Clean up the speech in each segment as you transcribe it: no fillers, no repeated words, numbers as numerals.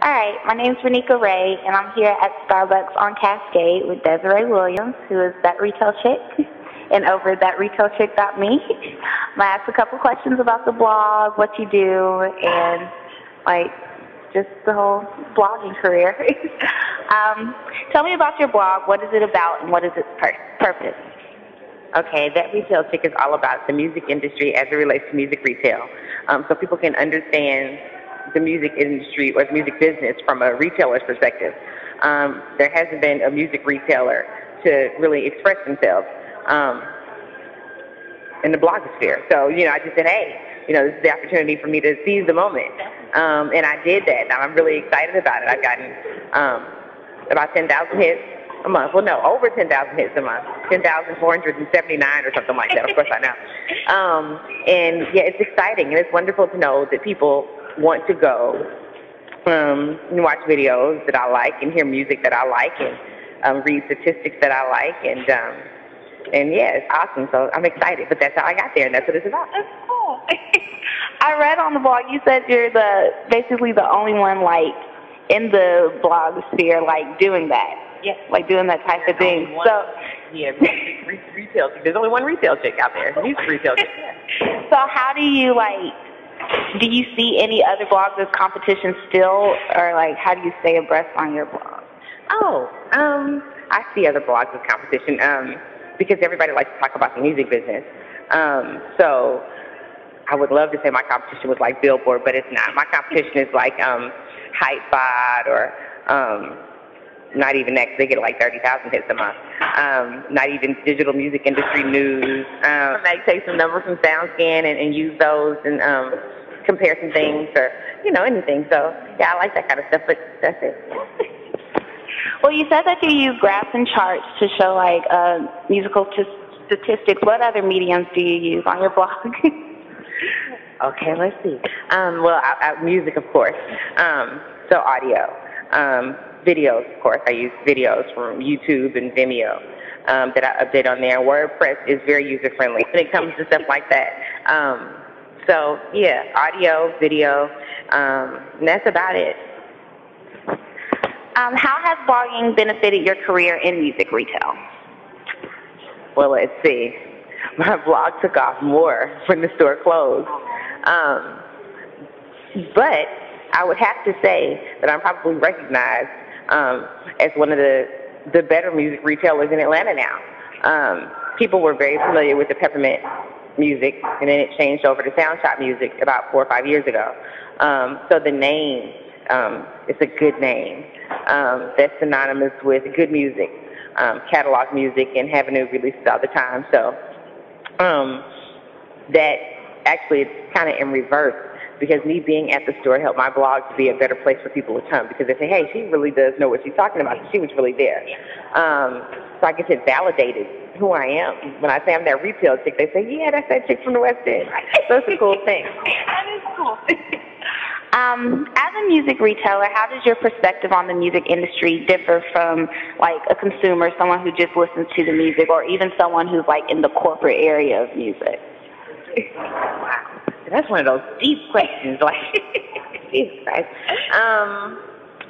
All right, my name's Reneeka Ray, and I'm here at Starbucks on Cascade with Desiree Williams, who is That Retail Chick, and over at thatretailchick.me. I'm going to ask a couple questions about the blog, what you do, and, just the whole blogging career. Tell me about your blog. What is it about, and what is its purpose? Okay, That Retail Chick is all about the music industry as it relates to music retail. So people can understand the music industry or the music business from a retailer's perspective. There hasn't been a music retailer to really express themselves in the blogosphere. So, I just said, hey, this is the opportunity for me to seize the moment. And I did that. And I'm really excited about it. I've gotten about 10,000 hits a month. Well, no, over 10,000 hits a month. 10,479 or something like that. Of course I know. And, yeah, it's exciting. And it's wonderful to know that people want to go and watch videos that I like and hear music that I like and read statistics that I like. And yeah, it's awesome. So I'm excited. But that's how I got there, and that's what it's about. That's cool. I read on the blog you said you're basically the only one in the blog sphere doing that. Yes. Doing that type of thing. Yeah, retail chick. There's only one retail chick out there. Music retail chick. Yeah. So how do you do you see any other blogs as competition still, or how do you stay abreast on your blog? I see other blogs as competition because everybody likes to talk about the music business. So I would love to say my competition was like Billboard, but it's not. My competition is Hypebot or not even that, 'cause they get 30,000 hits a month. Not even digital music industry news. I might take some numbers from SoundScan and use those and compare some things or, anything. So, yeah, I like that kind of stuff, but that's it. Well, you said that you use graphs and charts to show, musical statistics. What other mediums do you use on your blog? Okay, let's see. Music, of course. So audio. Videos, of course. I use videos from YouTube and Vimeo that I update on there. WordPress is very user-friendly when it comes to stuff like that. So, yeah, audio, video, and that's about it. How has blogging benefited your career in music retail? Well, let's see. My blog took off more when the store closed. But I would have to say that I'm probably recognized as one of the better music retailers in Atlanta now. People were very familiar with the Peppermint music, and then it changed over to Sound Shop music about 4 or 5 years ago. So the name is a good name that's synonymous with good music, catalog music, and having new releases all the time. So that actually it's kind of in reverse, because me being at the store helped my blog to be a better place for people to come, because they say, hey, she really does know what she's talking about. She was really there. So I guess it validated who I am. When I say I'm that retail chick, they say, yeah, that's that chick from the West End. So it's a cool thing. That is cool. As a music retailer, how does your perspective on the music industry differ from a consumer, someone who just listens to the music, or even someone who's in the corporate area of music? Wow. That's one of those deep questions. Jesus Christ.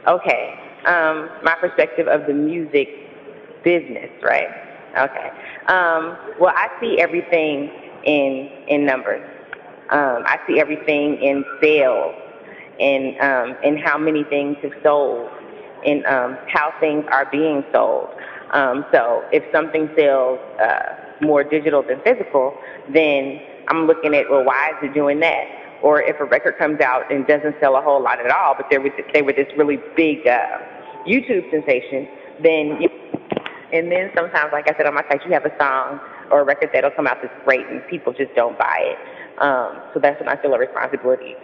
Okay. My perspective of the music business, right? Okay. Well, I see everything in numbers. I see everything in sales, in how many things have sold, in how things are being sold. So if something sells more digital than physical, then I'm looking at, well, why is it doing that? Or if a record comes out and doesn't sell a whole lot at all, but they were this really big YouTube sensation, and then sometimes, like I said on my site, you have a song or a record that'll come out that's great and people just don't buy it. So that's when I feel a responsibility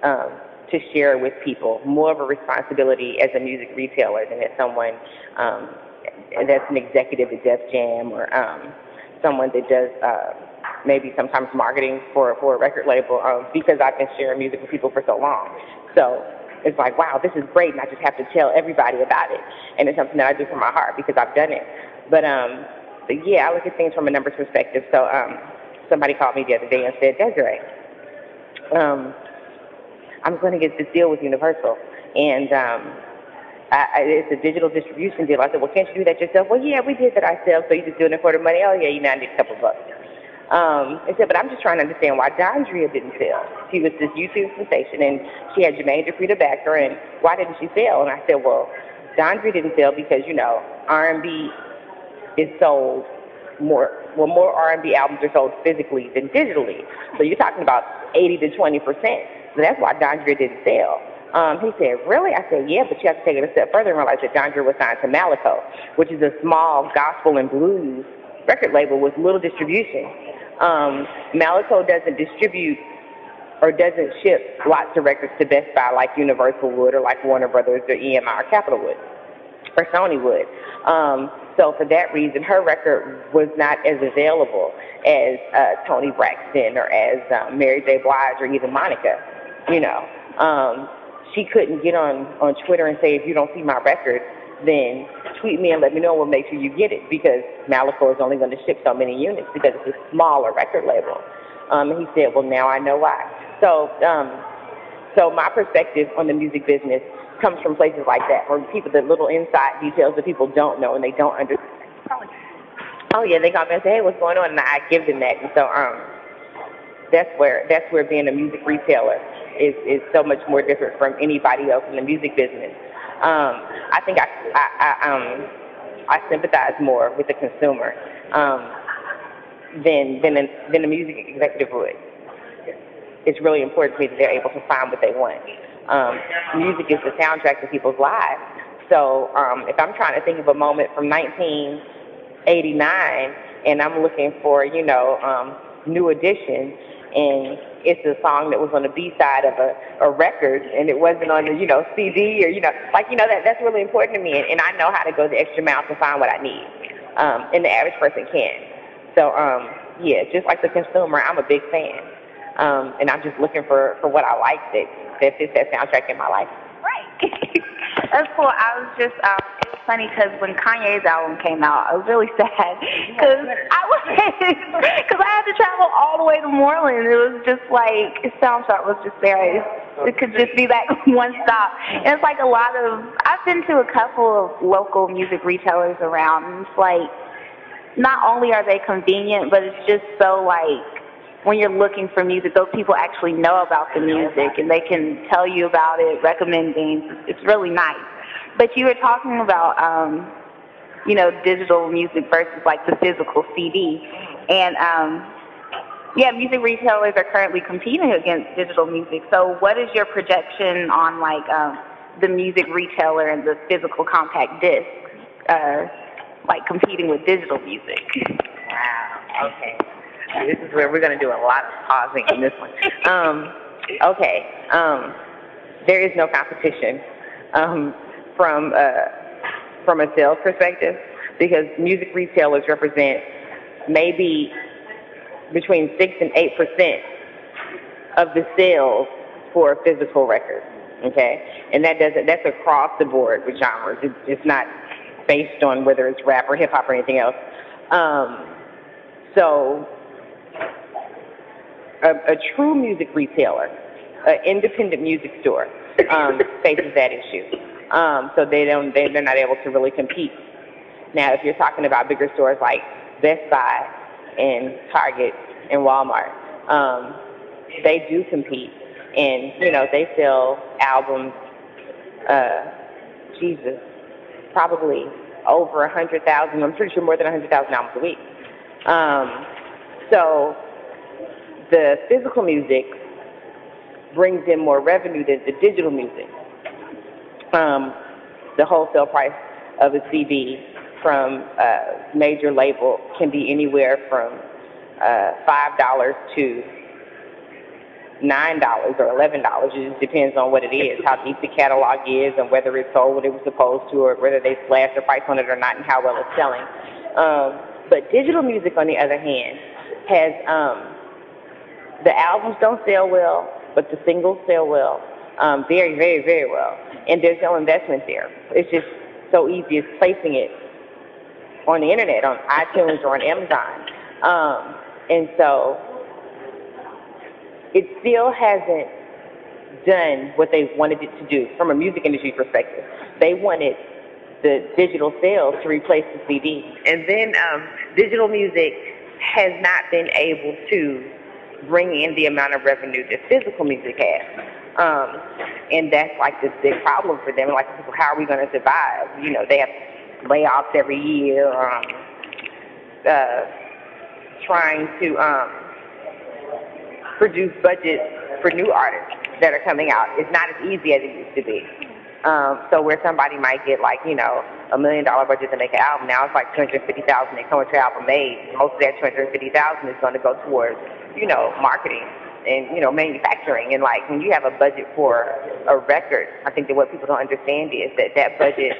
to share with people, more of a responsibility as a music retailer than as someone that's an executive at Def Jam or someone that does maybe sometimes marketing for a record label, because I've been sharing music with people for so long. So it's wow, this is great, and I just have to tell everybody about it. And it's something that I do from my heart because I've done it. But yeah, I look at things from a numbers perspective. So somebody called me the other day and said, Desiree, I'm going to get this deal with Universal. and it's a digital distribution deal. I said, well, can't you do that yourself? Well, yeah, we did that ourselves. So you just doing it for the money? Oh, yeah, you know, I need a couple bucks. I said, but I'm just trying to understand why Dondria didn't sell. She was this YouTube sensation, and she had Jermaine Dupri to back her, and why didn't she sell? And I said, well, Dondria didn't sell because, you know, R&B is sold more R&B albums are sold physically than digitally. So you're talking about 80 to 20%. So that's why Dondria didn't sell. He said, really? I said, yeah, but you have to take it a step further and realize that Dondria was signed to Malico, which is a small gospel and blues record label with little distribution. Malico doesn't distribute or doesn't ship lots of records to Best Buy like Universal would, or like Warner Brothers or EMI or Capitol would, or Sony would. So for that reason, her record was not as available as Toni Braxton or as Mary J. Blige or even Monica. You know, she couldn't get on Twitter and say, if you don't see my record, then tweet me and let me know, and we'll make sure you get it, because Malico is only going to ship so many units because it's a smaller record label. And he said, well, now I know why. So my perspective on the music business comes from places like that, where people, the little inside details that people don't know and they don't understand. Oh yeah, they call me and say, hey, what's going on? And I give them that. And so that's where being a music retailer is so much more different from anybody else in the music business. I think I sympathize more with the consumer than a music executive would. It's really important to me that they're able to find what they want. Music is the soundtrack to people's lives. So if I'm trying to think of a moment from 1989 and I'm looking for, you know, New Edition, and it's a song that was on the B-side of a record, and it wasn't on the, you know, CD, or, you know, like, you know, that's really important to me, and I know how to go the extra mile to find what I need, and the average person can. So, yeah, just like the consumer, I'm a big fan, and I'm just looking for what I like that fits that soundtrack in my life. Right. That's cool. I was just, it was funny because when Kanye's album came out, I was really sad because I had to travel all the way to Moreland. It was just like, his soundtrack was just there. It could just be that one stop. And it's like I've been to a couple of local music retailers around, and it's like, not only are they convenient, but it's just so like, when you're looking for music, those people actually know about the music and they can tell you about it, recommend things. It's really nice. But you were talking about, you know, digital music versus like the physical CD. And yeah, music retailers are currently competing against digital music. So what is your projection on like the music retailer and the physical compact disc, like competing with digital music? Wow, okay. This is where we're going to do a lot of pausing in this one. Okay. There is no competition from a sales perspective, because music retailers represent maybe between 6 and 8% of the sales for a physical record. Okay, and that's across the board with genres. It's not based on whether it's rap or hip hop or anything else. So a true music retailer, an independent music store, faces that issue. So they're not able to really compete. Now, if you're talking about bigger stores like Best Buy and Target and Walmart, they do compete, and you know, they sell albums. Probably over 100,000. I'm pretty sure more than 100,000 albums a week. So the physical music brings in more revenue than the digital music. The wholesale price of a CD from a major label can be anywhere from $5 to $9 or $11. It just depends on what it is, how deep the catalog is, and whether it sold what it was supposed to, or whether they slashed the price on it or not, and how well it's selling. But digital music, on the other hand, has the albums don't sell well, but the singles sell well, very, very, very well, and there's no investment there. It's just so easy as placing it on the internet, on iTunes or on Amazon, and so it still hasn't done what they wanted it to do from a music industry perspective. They wanted the digital sales to replace the CD. And then digital music has not been able to bring in the amount of revenue that physical music has. And that's like this big problem for them. Like, how are we going to survive? You know, they have layoffs every year, trying to produce budgets for new artists that are coming out. It's not as easy as it used to be. So where somebody might get like, you know, $1 million budget to make an album, now it's like $250,000 to come with your album made. Most of that $250,000 is going to go towards, you know, marketing and, you know, manufacturing. And like when you have a budget for a record, I think that what people don't understand is that that budget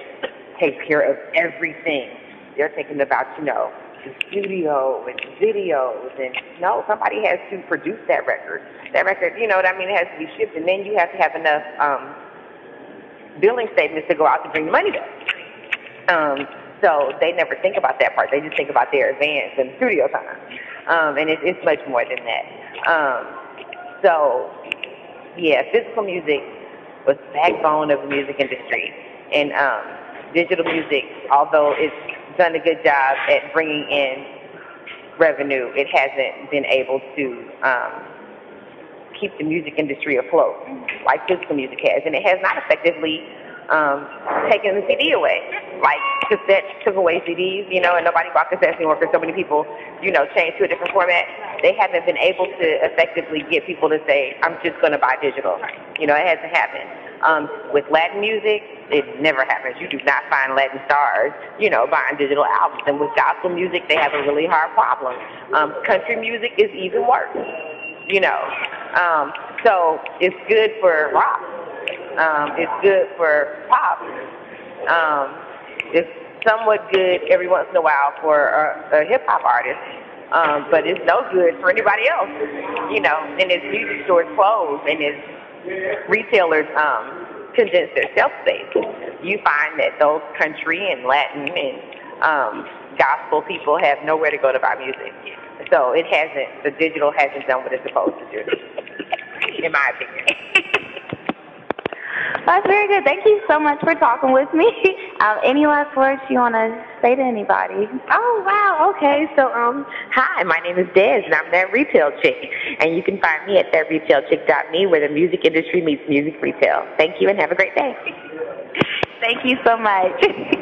takes care of everything. They're thinking about, you know, the studio and videos, and no, somebody has to produce that record. That record, you know what I mean, it has to be shipped, and then you have to have enough billing statements to go out to bring the money back. So they never think about that part. They just think about their advance and studio time, and it's much more than that. So yeah, physical music was the backbone of the music industry, and digital music, although it's done a good job at bringing in revenue, it hasn't been able to keep the music industry afloat like physical music has, and it has not effectively taken the CD away. Like cassettes took away CDs, you know, and nobody bought cassettes anymore because so many people, you know, changed to a different format. They haven't been able to effectively get people to say, I'm just going to buy digital. You know, it hasn't happened. With Latin music, it never happens. You do not find Latin stars, you know, buying digital albums. And with gospel music, they have a really hard problem. Country music is even worse, you know. So it's good for rock. It's good for pop. It's somewhat good every once in a while for a hip-hop artist. But it's no good for anybody else, you know. And as music stores close and as retailers condense their shelf space, you find that those country and Latin and gospel people have nowhere to go to buy music. So it hasn't, the digital hasn't done what it's supposed to do, in my opinion. That's very good. Thank you so much for talking with me. Any last words you want to say to anybody? Oh, wow. Okay. So, hi, my name is Des, and I'm That Retail Chick. And you can find me at thatretailchick.me, where the music industry meets music retail. Thank you, and have a great day. Thank you so much.